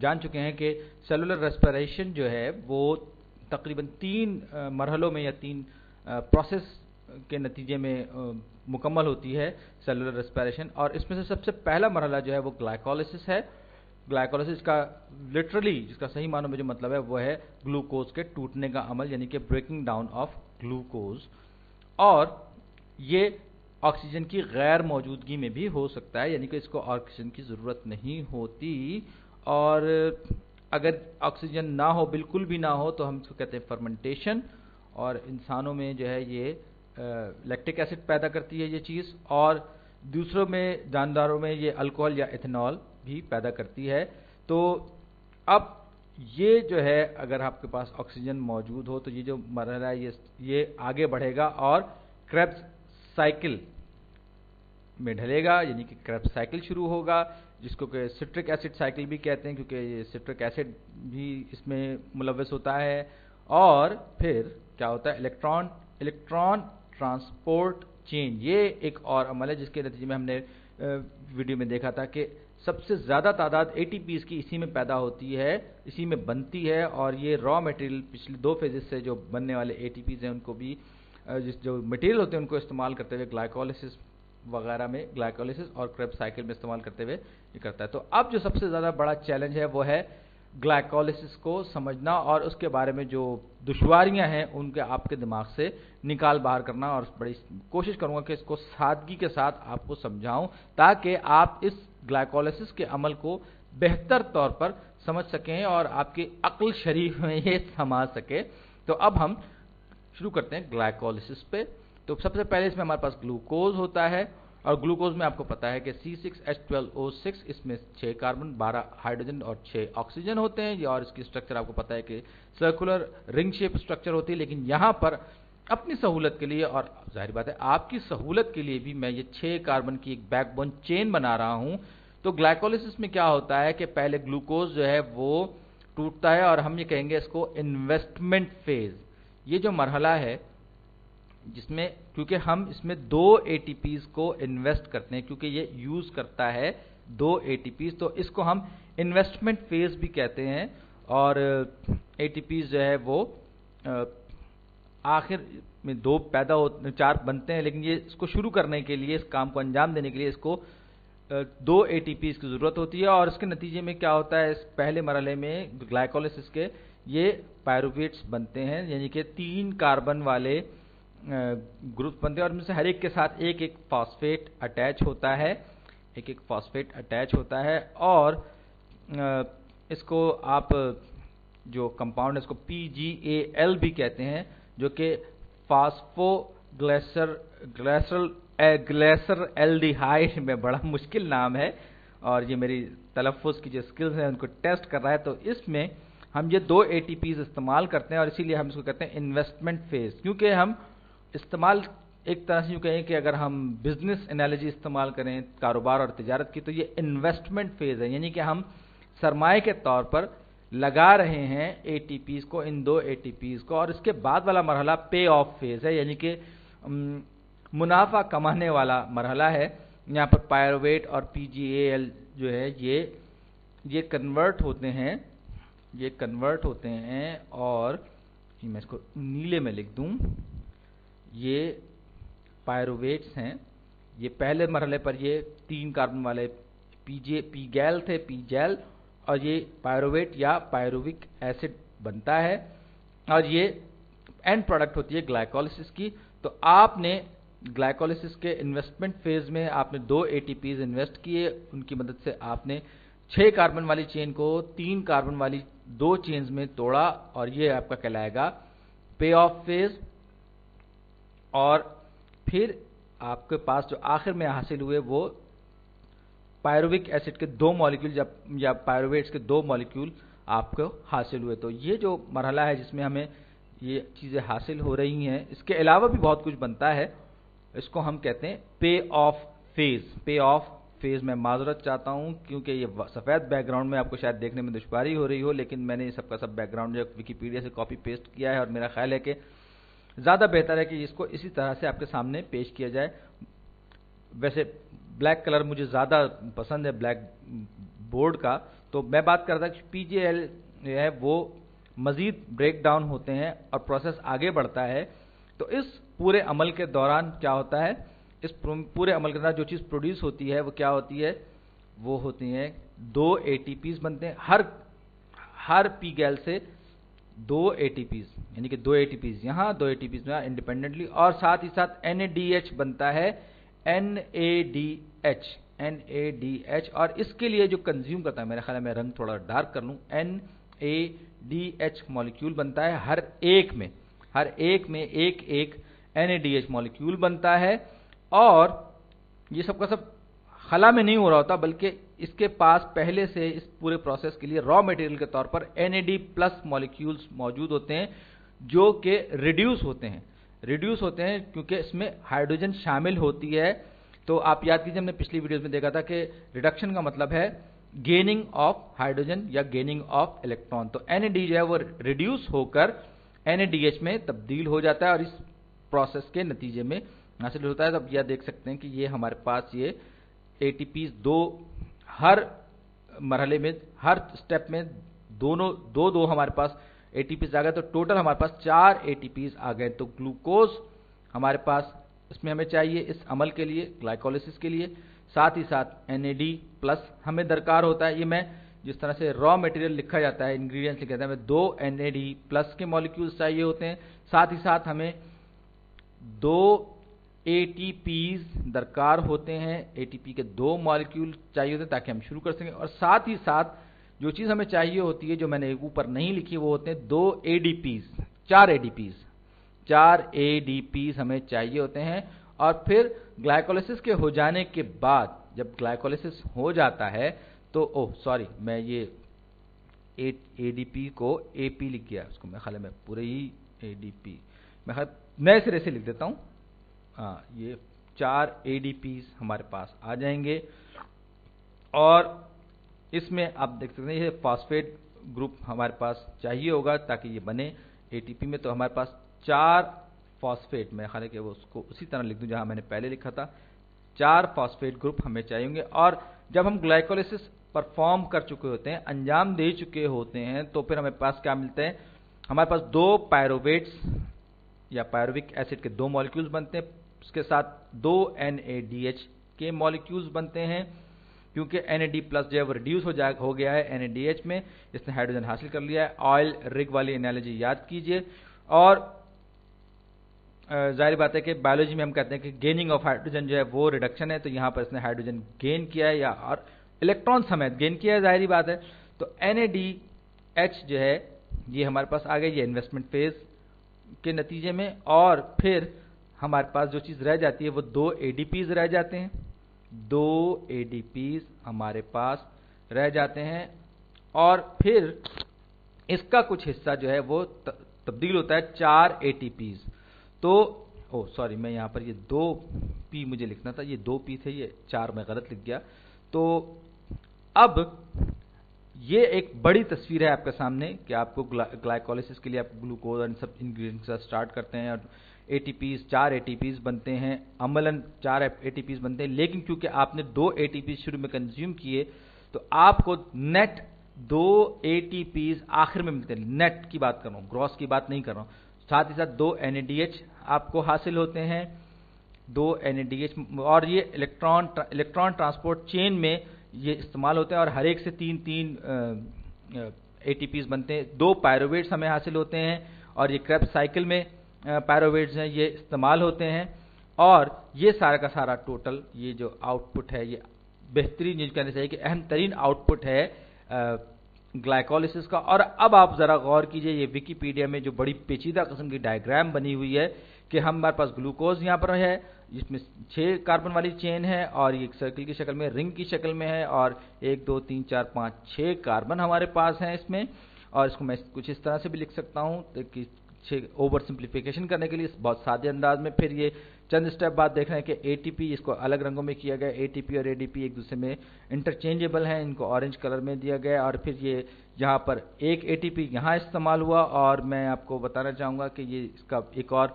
جان چکے ہیں کہ سیلولر ریسپریشن جو ہے وہ تقریباً 3 مرحلوں میں یا 3 پروسیس کے نتیجے میں مکمل ہوتی ہے سیلولر ریسپریشن، اور اس میں سے سب سے پہلا مرحلہ جو ہے وہ گلائکولیسس ہے۔ گلائکولیسس کا لٹرلی جس کا صحیح معنوں میں جو مطلب ہے وہ ہے گلوکوز کے ٹوٹنے کا عمل، یعنی کہ بریکنگ ڈاؤن آف گلوکوز، اور یہ آکسیجن کی غیر موجودگی میں بھی ہو سکتا ہے، یعنی کہ اس کو آکسیجن کی ضرورت نہیں ہوتی، اور اگر آکسیجن نہ ہو، بالکل بھی نہ ہو، تو ہم اس کو کہتے ہیں فرمنٹیشن، اور انسانوں میں جو ہے یہ لیکٹک ایسڈ پیدا کرتی ہے یہ چیز، اور دوسروں میں جانداروں میں یہ الکوہول یا ایتھنال بھی پیدا کرتی ہے۔ تو اب یہ جو ہے اگر آپ کے پاس آکسیجن موجود ہو تو یہ جو مرحلہ ہے یہ آگے بڑھے گا اور کریبس سائیکل میں ڈھلے گا، یعنی کہ کریبس سائیکل شروع ہوگا، جس کو کہ سٹرک ایسڈ سائیکل بھی کہتے ہیں، کیونکہ یہ سٹرک ایسڈ بھی اس میں ملوث ہوتا ہے۔ اور پھر کیا ہوتا ہے، الیکٹران ٹرانسپورٹ چین، یہ ایک اور عمل ہے جس کے نتیجے میں ہم نے ویڈیو میں دیکھا تھا کہ سب سے زیادہ تعداد اے ٹی پیز کی اسی میں پیدا ہوتی ہے، اسی میں بنتی ہے، اور یہ را میٹیریل پچھلے 2 فیزز سے جو بننے والے اے ٹی پیز ہیں ان کو بھی جو مٹیریل ہوتے ہیں ان کو استعمال کرتے ہوئے گلائکولیسس وغیرہ میں، گلائکولیسس اور کریبس سائیکل میں استعمال کرتے ہوئے یہ کرتا ہے۔ تو اب جو سب سے زیادہ بڑا چیلنج ہے وہ ہے گلائکولیسس کو سمجھنا، اور اس کے بارے میں جو دشواریاں ہیں ان کے آپ کے دماغ سے نکال باہر کرنا، اور بڑی کوشش کروں گا کہ اس کو سادگی کے ساتھ آپ کو سمجھاؤں تاکہ آپ اس گلائکولیسس کے عمل کو بہتر طور پر سمجھ سکیں اور آپ کی عقل شریف میں یہ سما سکے۔ تو اب ہم شروع کرتے ہیں گلائکولیسس پہ۔ تو سب سے پہلے اس میں ہمارے پاس گلوکوز ہوتا ہے، اور گلوکوز میں آپ کو پتا ہے کہ C6H12O6، اس میں 6 کاربن، 12 ہائیڈروجن اور 6 آکسیجن ہوتے ہیں، اور اس کی سٹرکچر آپ کو پتا ہے کہ سرکولر رنگ شیپ سٹرکچر ہوتی ہے، لیکن یہاں پر اپنی سہولت کے لیے اور ظاہر بات ہے آپ کی سہولت کے لیے بھی میں یہ 6 کاربن کی ایک بیک بون چین بنا رہا ہوں۔ تو گلائکولیسس میں کیا ہوتا ہے کہ پہلے گلوکوز جو ہے وہ ٹوٹتا ہے، اور ہم یہ کہیں گے اس کو انویسٹمنٹ فیز۔ یہ جو مرحلہ ہے جس میں کیونکہ ہم اس میں 2 اے ٹی پیز کو انویسٹ کرتے ہیں، کیونکہ یہ یوز کرتا ہے 2 اے ٹی پیز، تو اس کو ہم انویسٹمنٹ فیز بھی کہتے ہیں، اور اے ٹی پیز جو ہے وہ آخر میں 2 پیدا ہوتے 4 بنتے ہیں، لیکن یہ اس کو شروع کرنے کے لیے، اس کام کو انجام دینے کے لیے اس کو 2 اے ٹی پیز کی ضرورت ہوتی ہے، اور اس کے نتیجے میں کیا ہوتا ہے، اس پہلے مرحلے میں گلائکولیسس کے یہ پائروویٹس بنتے ہیں، یعنی کہ 3 کاربن والے گروپ بنتے ہیں، اور ان میں سے ہر ایک کے ساتھ ایک ایک فاسفیٹ اٹیچ ہوتا ہے، اور اس کو آپ جو کمپاؤنڈ ہے اس کو PGAL بھی کہتے ہیں، جو کہ فاسفو گلیسر ایلڈیہائڈ میں بڑا مشکل نام ہے، اور یہ میری تلفظ کی جو سکلز ہیں ان کو ٹیسٹ کر رہا ہے۔ تو اس میں ہم یہ 2 اے ٹی پیز استعمال کرتے ہیں، اور اسی لیے ہم اس کو کہتے ہیں انویسٹمنٹ فیز، کیونکہ ہم استعمال ایک طرح سے یوں کہیں کہ اگر ہم بزنس انالوجی استعمال کریں کاروبار اور تجارت کی، تو یہ انویسٹمنٹ فیز ہے، یعنی کہ ہم سرمایہ کے طور پر لگا رہے ہیں اے ٹی پیز کو، ان 2 اے ٹی پیز کو، اور اس کے بعد والا مرحلہ پے آف فیز ہے، یعنی کہ منافع کمانے والا مرحلہ ہے۔ یہاں پر پائرویٹ اور PGAL جو ہے یہ کنورٹ ہوتے ہیں، اور میں اس کو نیلے میں لکھ دوں، یہ پائروویٹس ہیں، یہ پہلے مرحلے پر یہ 3 کاربن والے PGAL تھے، PGAL، اور یہ پائروویٹ یا پائرووک ایسڈ بنتا ہے، اور یہ اینڈ پروڈکٹ ہوتی ہے گلائکولیسس کی۔ تو آپ نے گلائکولیسس کے انویسٹمنٹ فیز میں آپ نے 2 اے ٹی پیز انویسٹ کیے، ان کی مدد سے آپ نے 6 کاربن والی چین کو 3 کاربن والی 2 چینز میں توڑا، اور یہ آپ کا کہلائے گا پے آف فیز۔ اور پھر آپ کے پاس جو آخر میں حاصل ہوئے وہ پائرووک ایسڈ کے 2 مالیکول یا پائروویٹس کے 2 مالیکول آپ کو حاصل ہوئے۔ تو یہ جو مرحلہ ہے جس میں ہمیں یہ چیزیں حاصل ہو رہی ہیں، اس کے علاوہ بھی بہت کچھ بنتا ہے، اس کو ہم کہتے ہیں پے آف فیز۔ میں معذرت چاہتا ہوں کیونکہ یہ سفید بیک گراؤنڈ میں آپ کو شاید دیکھنے میں دشواری ہو رہی ہو، لیکن میں نے یہ سب کا سب بیک گراؤنڈ جو ویکیپیڈیا سے کاپی پیسٹ کیا ہے، اور میرا خیال ہے کہ زیادہ بہتر ہے کہ اس کو اسی طرح سے آپ کے سامنے پیش کیا جائے۔ ویسے بلیک کلر مجھے زیادہ پسند ہے بلیک بورڈ کا، تو میں بات کر رہا تھا کہ PGL جو ہے وہ مزید بریک ڈاؤن ہوتے ہیں اور پروسیس آگے بڑھتا ہے. تو اس پورے عمل کے دوران کیا ہوتا ہے, اس پورے عمل کے دوران جو چیز پروڈیوس ہوتی ہے وہ کیا ہوتی ہے, وہ ہوتی ہیں 2 ATPs بنتے ہیں. ہر پی گیل سے 2 ATPs, یعنی کہ 2 ATPs یہاں 2 ATPs یہاں انڈیپینڈنٹلی, اور ساتھ ہی ساتھ NADH بنتا ہے, NADH. اور اس کے لیے جو کنزیوم کرتا ہے, میرے خیال میں رنگ تھوڑا ڈارک کر لوں, NADH مالیکیول بنتا ہے ہر ایک میں ایک NADH مالیکیول بنتا ہے. اور یہ سب کا سب خلا میں نہیں ہو رہا ہوتا, بلکہ اس کے پاس پہلے سے اس پورے پروسیس کے لیے را مٹیریل کے طور پر NAD پلس مالیکیولز موجود ہوتے ہیں, جو کہ ریڈیوس ہوتے ہیں کیونکہ اس میں ہائیڈروجن شامل ہوتی ہے. تو آپ یاد کیجئے, ہم نے پچھلی ویڈیوز میں دیکھا تھا کہ ریڈکشن کا مطلب ہے گیننگ آف ہائیڈروجن یا گیننگ آف الیکٹران. تو NAD جو ہے وہ ریڈیوس ہو کر NADH میں تبدیل ہو جاتا ہے اور اس پروسیس کے نتیجے میں حاصل ہوتا ہے. تو اب یہ دیکھ سکتے ہیں کہ یہ ہمارے پاس یہ ATPs ہر مرحلے میں, ہر سٹیپ میں دو ہمارے پاس ATPs آ گئے. تو ٹوٹل ہمارے پاس 4 ATPs آ گئے. تو گلوکوز ہمارے پاس اس میں ہمیں چاہیے اس عمل کے لیے, گلائکولیسس کے لیے, ساتھ ہی ساتھ NAD پلس ہمیں درکار ہوتا ہے. یہ میں جس طرح سے را مٹیریل لکھا جاتا ہے, انگریڈینٹس لکھا جاتا ہے, 2 NAD پلس کے مالیکیولز چاہیے ہوتے ہیں. ساتھ ہی ساتھ ہمیں 2 ATPs درکار ہوتے ہیں, ATP کے 2 مالیکیول چاہیے ہوتے ہیں تاکہ ہم شروع کر سکیں. اور ساتھ ہی ساتھ جو چیز ہمیں چاہیے ہوتی ہے, جو میں نے اوپر نہیں لکھی, وہ ہوتے ہیں 2 ADPs, 4 ADPs ہمیں چاہیے ہوتے ہیں. اور پھر گلائکولیسس کے ہو جانے کے بعد, جب گلائکولیسس ہو جاتا ہے تو میں یہ ADP کو AP لکھ گیا, اس کو میں خیال میں پورے ہی ADP میں نئے سرے سے لکھ دیتا ہوں. یہ 4 ADPs ہمارے پاس آ جائیں گے. اور اس میں آپ دیکھ سکتے ہیں یہ فاسفیٹ گروپ ہمارے پاس چاہیے ہوگا تاکہ یہ بنے ATP میں. تو ہمارے پاس 4 فاسفیٹ, میں خیال ہے کہ وہ اس کو اسی طرح لکھ دوں جہاں میں نے پہلے لکھا تھا, 4 فاسفیٹ گروپ ہمیں چاہیے ہوں گے. اور جب ہم گلائکولیسس پرفارم کر چکے ہوتے ہیں, انجام دے چکے ہوتے ہیں, تو پھر ہمیں پاس کیا ملتا ہے, ہمارے پاس 2 پائروویٹس یا پائرووک ایسڈ کے 2 مالیکیولز بنتے ہیں. اس کے ساتھ 2 NADH کے مالیکیولز بنتے ہیں, کیونکہ NAD پلس جو ہے وہ ریڈیوس ہو گیا ہے NADH میں, اس نے ہائیڈروجن حاصل کر لیا ہے. آئل رگ والی انالوجی یاد کیجئے. اور ظاہر بات ہے کہ بایولوجی میں ہم کہتے ہیں کہ گیننگ آف ہائیڈروجن جو ہے وہ ریڈکشن ہے, تو یہاں پر اس نے ہائیڈروجن گین کیا ہے یا اور الیکٹران سمیت گین کیا ہے, ظاہری بات ہے. تو NADH جو ہے یہ ہمارے پاس آ گئی, یہ انویسٹمنٹ فیز کے نتیجے میں. اور پھر ہمارے پاس جو چیز رہ جاتی ہے وہ 2 ADPs رہ جاتے ہیں, 2 ADPs ہمارے پاس رہ جاتے ہیں. اور پھر اس کا کچھ حصہ جو ہے وہ تبدیل ہوتا ہے 4 ATPs. تو میں یہاں پر یہ 2P مجھے لکھنا تھا, یہ 2P تھے, یہ 4 میں غلط لکھ گیا. تو اب یہ ایک بڑی تصویر ہے آپ کے سامنے کہ آپ کو گلائکولیسس کے لیے آپ گلوکوز اور ان سب انگریڈینٹس کا سٹارٹ کرتے ہیں, اور ATPs 4 ATPs بنتے ہیں, عملاً 4 ATPs بنتے ہیں. لیکن کیونکہ آپ نے 2 ATPs شروع میں کنزیوم کیے, تو آپ کو نیٹ 2 ATPs آخر میں ملتے ہیں. نیٹ کی بات کر رہا ہوں, گراس کی بات نہیں کر رہا ہوں. ساتھ ہی ساتھ 2 NADH آپ کو حاصل ہوتے ہیں, 2 NADH, اور یہ الیکٹران ٹرانسپورٹ چین میں یہ استعمال ہوتے ہیں, اور ہر ایک سے 3 ATPs بنتے ہیں. 2 پائروویٹس ہمیں حاصل ہوتے ہیں, اور یہ کریبس سائیکل میں پائروویٹس ہیں, یہ استعمال ہوتے ہیں. اور یہ سارا کا سارا ٹوٹل یہ جو آؤٹ پٹ ہے, یہ بہترین چیز کہنا چاہیے کہ اہم ترین آؤٹ پٹ ہے گلائکولیسس کا. اور اب آپ ذرا غور کیجئے, یہ ویکیپیڈیا میں جو بڑی پیچیدہ قسم کی ڈائیگرام بنی ہوئی ہے کہ ہمارے پاس گلوکوز یہاں پر ہے, جس میں 6 کاربن والی چین ہے, اور یہ ایک سرکل کی شکل میں, رنگ کی شکل میں ہے, اور 1 2 3 4 5 6 کاربن ہمارے پاس ہیں اس میں. اور اس کو میں کچھ اس طرح سے بھی لکھ سکتا ہوں کہ اوور سمپلیفیکیشن کرنے کے لیے بہت سادے انداز میں. پھر یہ چند سٹیپ بعد دیکھ رہے ہیں کہ ATP, اس کو الگ رنگوں میں کیا گیا, ATP اور ADP ایک دوسرے میں انٹرچینجیبل ہیں, ان کو اورنج کلر میں دیا گیا. اور پھر یہ یہاں پر ایک ATP یہاں استعمال ہوا, اور میں آپ کو بتانا چاہوں گا کہ یہ اس کا ایک اور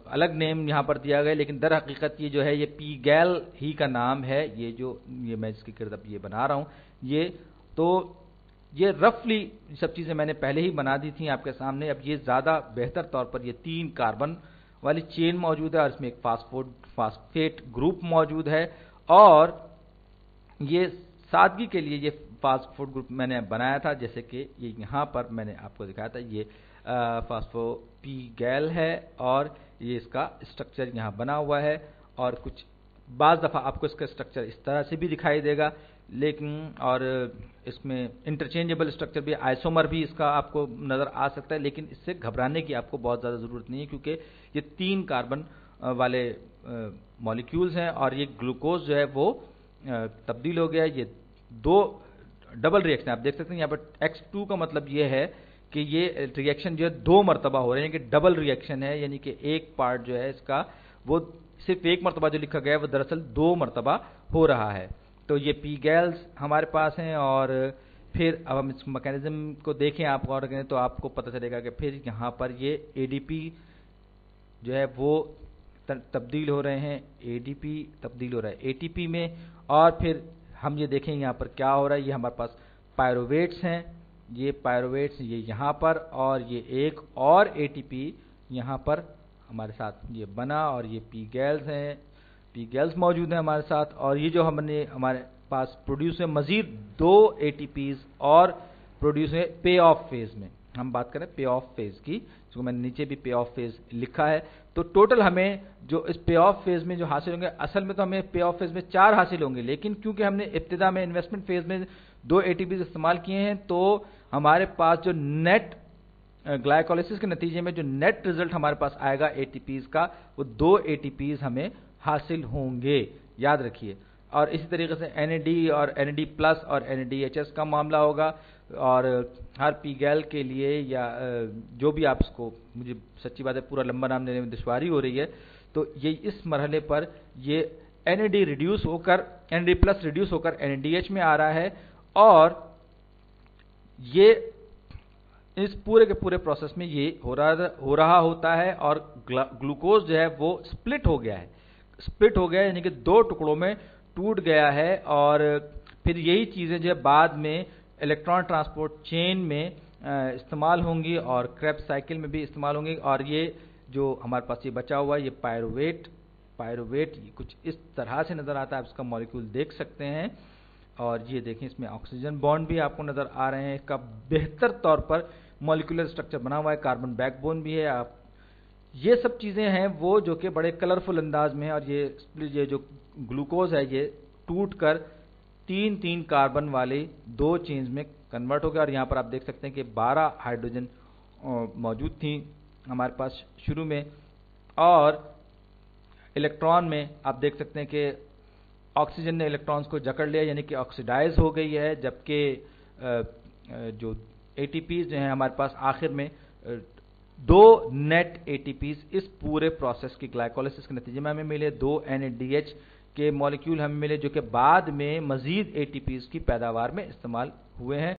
الگ نیم یہاں پر دیا گیا, لیکن در حقیقت یہ جو ہے یہ پی گیل ہی کا نام ہے, یہ میں اس کی کرد اب یہ بنا رہا ہوں یہ. تو یہ رفلی سب چیزیں میں نے پہلے ہی بنا دی تھیں آپ کے سامنے. اب یہ زیادہ بہتر طور پر یہ 3 کاربن والی چین موجود ہے اور اس میں ایک فاسفیٹ گروپ موجود ہے, اور یہ سادگی کے لیے یہ فاسفیٹ گروپ میں نے بنایا تھا, جیسے کہ یہ یہاں پر میں نے آپ کو دکھایا تھا, یہ فاسفو پی گیل ہے اور یہ اس کا اسٹرکچر یہاں بنا ہوا ہے, اور کچھ بعض دفعہ آپ کو اس کا اسٹرکچر اس طرح سے بھی دکھائی دے گا, لیکن اور اس میں انٹرچینجبل اسٹرکچر بھی, آئسومر بھی اس کا آپ کو نظر آ سکتا ہے, لیکن اس سے گھبرانے کی آپ کو بہت زیادہ ضرورت نہیں ہے, کیونکہ یہ 3 کاربن والے مالیکیولز ہیں, اور یہ گلوکوز جو ہے وہ تبدیل ہو گیا. یہ 2 ڈبل ریئیکشن آپ دیکھ سکتے ہیں یہاں پر X2 کا مطلب یہ ہے کہ یہ ریئیکشن جو ہے 2 مرتبہ ہو رہے ہیں, کہ ڈبل ریئیکشن ہے, یعنی کہ ایک پارٹ جو ہے اس کا وہ صرف 1 مرتبہ جو لکھا گیا ہے وہ دراصل 2 مرتبہ ہو رہا ہے. تو یہ پی گیلز ہمارے پاس ہیں, اور پھر اب ہم اس میکانزم کو دیکھیں, آپ غور کریں تو آپ کو پتہ چلے گا کہ پھر یہاں پر یہ اے ڈی پی جو ہے وہ تبدیل ہو رہے ہیں, اے ڈی پی تبدیل ہو رہا ہے اے ٹی پی میں, اور پھر ہم یہ دیکھیں یہاں پر کیا ہو رہا ہے. یہ ہمارے پاس پائروویٹس ہیں, یہ پائروویٹس یہ یہاں پر, اور یہ ایک اور اے ٹی پی یہاں پر ہمارے ساتھ یہ بنا, اور یہ پی گیلز ہیں, پی گیلز موجود ہیں ہمارے ساتھ. اور یہ جو ہمارے پاس پروڈیوس ہے مزید 2 اے ٹی پیز اور پروڈیوس ہے پے آف فیز میں. ہم بات کریں پے آف فیز کی, جس کو میں نے نیچے بھی پے آف فیز لکھا ہے. تو ٹوٹل ہمیں جو اس پے آف فیز میں جو حاصل ہوں گے, اصل میں تو ہمیں پے آف فیز میں 4 حاصل ہوں گے, لیکن کیونکہ ہم نے ابتدا میں انویسٹمنٹ فیز میں 2 اے ٹی پیز استعمال کیے ہیں, تو ہمارے پاس جو نیٹ گلائکولیسس کے نتیجے میں جو نیٹ ریزلٹ ہمارے پاس آئے گا اے ٹی پیز کا, وہ 2 اے ٹی پیز ہمیں حاصل ہوں گے, یاد رکھیے. اور اسی طریقے سے این اے ڈی اور این اے ڈی پلس اور این اے ڈی ایچ ایس کا معاملہ ہوگا, اور ہر پی گیل کے لیے یا جو بھی آپ اس کو, مجھے سچی بات ہے پورا لمبا نام لینے میں دشواری ہو رہی ہے, تو یہ اس مرحلے پر یہ این اے ڈی ریڈیوس ہو کر این اے ڈی پلس ریڈیوس ہو کر این اے ڈی ایچ میں آ رہا ہے, اور یہ اس پورے کے پورے پروسیس میں یہ ہو رہا ہوتا ہے, اور گلوکوز جو ہے وہ سپلٹ ہو گیا ہے, یعنی کہ 2 ٹکڑوں میں ٹوٹ گیا ہے, اور پھر یہی چیزیں جو بعد میں الیکٹران ٹرانسپورٹ چین میں استعمال ہوں گی, اور کریبس سائیکل میں بھی استعمال ہوں گی. اور یہ جو ہمارے پاس یہ بچا ہوا ہے یہ پائروویٹ کچھ اس طرح سے نظر آتا ہے, آپ اس کا مالیکول دیکھ سکتے ہیں, اور یہ دیکھیں اس میں آکسیجن بانڈ بھی آپ کو نظر آ رہے ہیں, اس کا بہتر طور پر مالیکولر اسٹرکچر بنا ہوا ہے, کاربن بیک بون بھی ہے. آپ یہ سب چیزیں ہیں وہ جو کہ بڑے کلرفل انداز میں ہیں, اور یہ جو گلوکوز ہے یہ ٹوٹ کر 3 کاربن والی 2 چینز میں کنورٹ ہو گیا. اور یہاں پر آپ دیکھ سکتے ہیں کہ 12 ہائیڈروجن موجود تھیں ہمارے پاس شروع میں, اور الیکٹران میں آپ دیکھ سکتے ہیں کہ آکسیجن نے الیکٹرانز کو جکڑ لیا, یعنی کہ آکسیڈائز ہو گئی ہے, جبکہ جو اے ٹی پیز جو ہیں ہمارے پاس آخر میں 2 نیٹ اے ٹی پیز اس پورے پروسیس کی گلائکولیسس کے نتیجے میں ہمیں ملے, 2 این اے ڈی ایچ کے مالیکیول ہمیں ملے, جو کہ بعد میں مزید اے ٹی پیز کی پیداوار میں استعمال ہوئے ہیں.